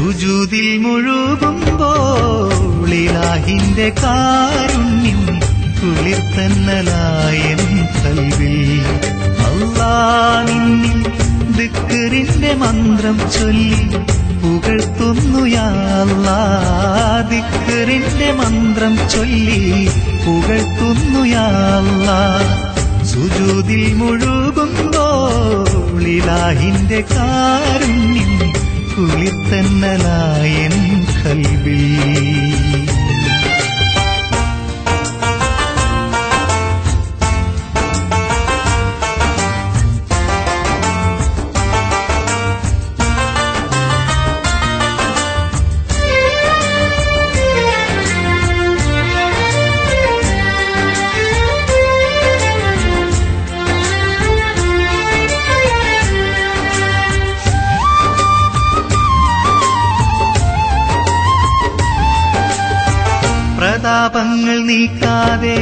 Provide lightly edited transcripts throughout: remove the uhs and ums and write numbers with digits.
സുജൂദിൽ മുഴുകുമ്പോൾ ഇലാഹിന്റെ കാരുണ്യം കുളിർത്തന്നലായൻ കൽവിൽ. അല്ലാ നിന്നിൽ ദിക്റിന്റെ മന്ത്രം ചൊല്ലി പുകഴ്ത്തുന്നു യാ അല്ലാഹ്. ദിക്റിന്റെ മന്ത്രം ചൊല്ലി പുകഴ്ത്തുന്നു യാ അല്ലാഹ്. സുജൂദിൽ മുഴുകുമ്പോൾ ഇലാഹിന്റെ കാരുണ്യം കുളിർത്തന്നലായൻ കൽവിൽ. പ്രതാപങ്ങൾ നീക്കാതെ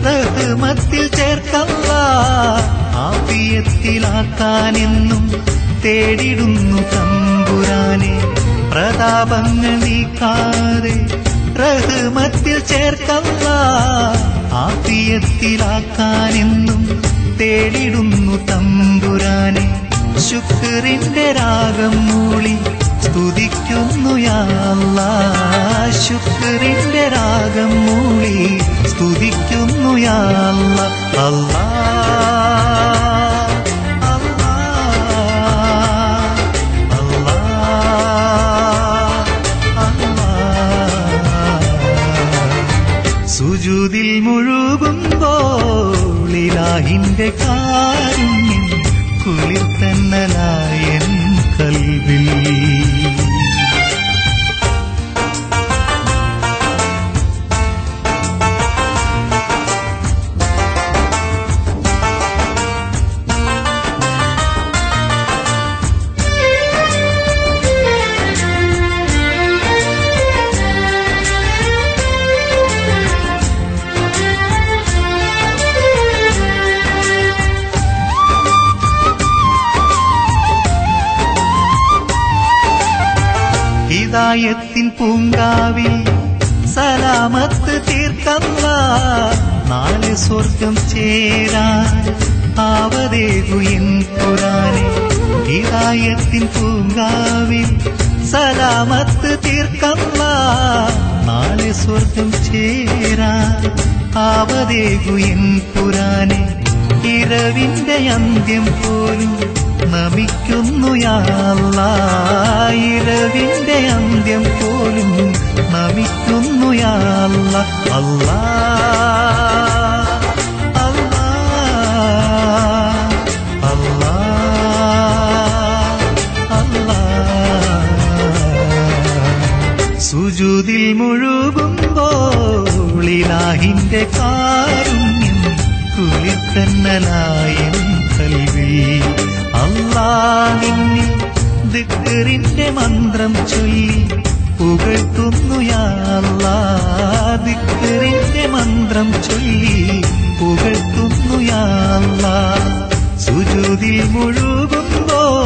റഹ്മത്തിൽ ചേർക്കല്ലാഹ്. ആഫിയത്തിലാക്കാനെന്നും തേടിടുന്നു തമ്പുരാനെ. പ്രതാപങ്ങൾ നീക്കാതെ റഹ്മത്തിൽ ചേർക്കല്ലാഹ്. ആഫിയത്തിലാക്കാനെന്നും തേടിടുന്നു തമ്പുരാനെ. ശുക്റിന്റെ രാഗം മൂളി സ്തുതിക്കുന്നു യാ അല്ലാഹ്. ശുക്റിന്റെ രാഗം മൂളി സ്തുതിക്കുന്നു യാ അല്ലാഹ്. അല്ലാഹ് അല്ലാഹ് അല്ലാഹ്. സുജൂദിൽ മുഴുകുമ്പോൾ ഇലാഹിന്റെ കാരുണ്യം കുളിർത്തന്നലായൻ കൽവിൽ. ഹിദായത്തിൻ പൂങ്കാവിൽ സലാമത്ത് തീർക്കല്ലാഹ്. നാല് സ്വർഗം ചേരാൻ ആവതേകു എൻ ഖുർആനെ. ഹിദായത്തിൻ പൂങ്കാവിൽ സലാമത്ത് തീർക്കല്ലാഹ്. നാല് സ്വർഗം ചേരാൻ ആവതേകു എൻ ഖുർആനെ. ഇരവിന്റെ അന്ത്യം പോലും നമിക്കുന്നു യാ അല്ലാഹ്. ഇരവിന്റെ അന്ത്യം പോലും നമിക്കുന്നു യാ അല്ലാഹ്. അല്ലാഹ് അല്ലാഹ് അല്ലാഹ്. സുജൂദിൽ മുഴുകുമ്പോൾ ഇലാഹിന്റെ കാരുണ്യം കുളിർത്തന്നലായൻ കൽവിൽ. അല്ലാഹ് നിന്നിൽ ദിക്റിന്റെ മന്ത്രം ചൊല്ലി പുകഴ്ത്തുന്നു യാ അല്ലാഹ്. ദിക്റിന്റെ മന്ത്രം ചൊല്ലി പുകഴ്ത്തുന്നു യാ അല്ലാഹ്. സുജൂദിൽ മുഴുകുമ്പോൾ